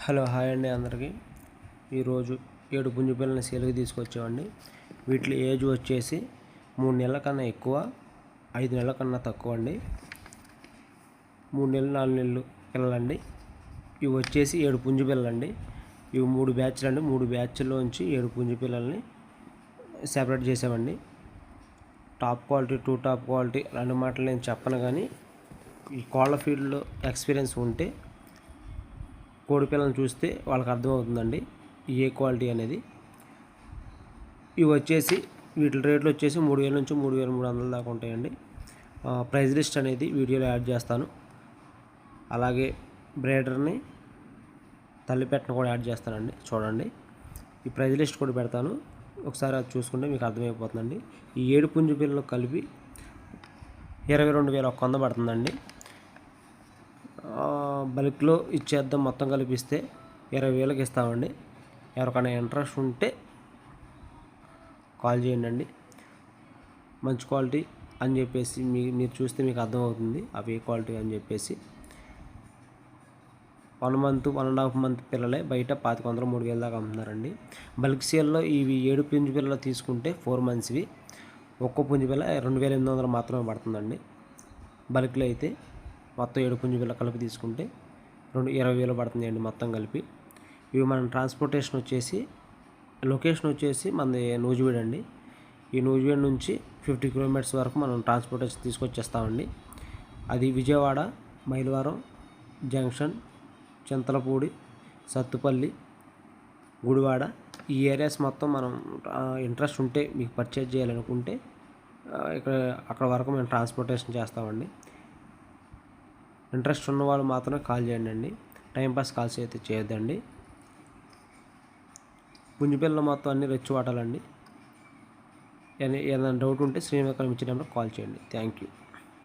Hello hi అండి అందరికీ. ఈరోజు 7 పుంజు పిల్లల్ని సేల్కి తీసుకొచ్చామండి. వీటి ఏజ్ వచ్చేసి 3 నెలల కన్నా ఎక్కువ, 5 నెలల కన్నా తక్కువ అండి. 3 నెలలు 4 నెలలు పిల్లలండి. ఇవి వచ్చేసి 7 పుంజు పిల్లలండి. ఇవి 3 బ్యాచ్లు అండి. 3 బ్యాచ్ల్లోంచి 7 పుంజు పిల్లల్ని సెపరేట్ చేసామండి. టాప్ క్వాలిటీ, టాప్ క్వాలిటీ అలాంటి మాటలు నేను చెప్పను, కానీ ఈ కోళ్ళ ఫీల్డ్లో ఎక్స్పీరియన్స్ ఉంటే కోడి పిల్లలను చూస్తే వాళ్ళకి అర్థమవుతుందండి ఏ క్వాలిటీ అనేది. ఇవి వచ్చేసి వీటి రేట్లు వచ్చేసి 3,000 నుంచి 3,300 దాకా ఉంటాయండి. ప్రైస్ లిస్ట్ అనేది వీడియోలో యాడ్ చేస్తాను. అలాగే బ్రేడర్ని, తల్లిపెట్టను కూడా యాడ్ చేస్తానండి. చూడండి, ఈ ప్రైస్ లిస్ట్ కూడా పెడతాను, ఒకసారి అది చూసుకుంటే మీకు అర్థమైపోతుందండి. ఈ 7 పుంజు పిల్లలు కలిపి 22,100 పడుతుందండి. బల్క్లో ఇచ్చేద్దాం, మొత్తం కలిపిస్తే 20,000కి ఇస్తామండి. ఎవరికైనా ఇంట్రెస్ట్ ఉంటే కాల్ చేయండి. మంచి క్వాలిటీ అని చెప్పేసి మీరు చూస్తే మీకు అర్థమవుతుంది అవి ఏ క్వాలిటీ అని చెప్పేసి. 1 మంత్ 1.5 మంత్ పిల్లలే బయట 2,500 3,000 దాకా అమ్ముతున్నారండి. బల్క్ సేల్లో ఇవి 7 పుంజు పిల్లలు తీసుకుంటే 4 మంత్స్వి ఒక్కో పుంజు పిల్ల 2,800 మాత్రమే పడుతుందండి. బల్క్లో అయితే మొత్తం 7 పుంజు పిల్ల కలిపి తీసుకుంటే 20,000 పడుతుందండి మొత్తం కలిపి. ఇవి మన ట్రాన్స్పోర్టేషన్ వచ్చేసి, లొకేషన్ వచ్చేసి మనది నూజివీడు అండి. ఈ నూజివీడు నుంచి 50 కిలోమీటర్స్ వరకు మనం ట్రాన్స్పోర్టేషన్ తీసుకొచ్చేస్తామండి. అది విజయవాడ, మైలవరం జంక్షన్, చింతలపూడి, సత్తుపల్లి, గుడివాడ ఈ ఏరియాస్ మొత్తం మనం ఇంట్రెస్ట్ ఉంటే మీకు పర్చేజ్ చేయాలనుకుంటే అక్కడ వరకు మేము ట్రాన్స్పోర్టేషన్ చేస్తామండి. ఇంట్రెస్ట్ ఉన్న వాళ్ళు మాత్రమే కాల్ చేయండి. టైంపాస్ కాల్స్ అయితే చేయొద్దండి. పుంజుపిల్లలు మొత్తం అన్నీ రెచ్చి వాటాలండి. ఏదైనా డౌట్ ఉంటే శ్రీనివాస్ ఇచ్చే నెంబర్కి కాల్ చేయండి. Thank you.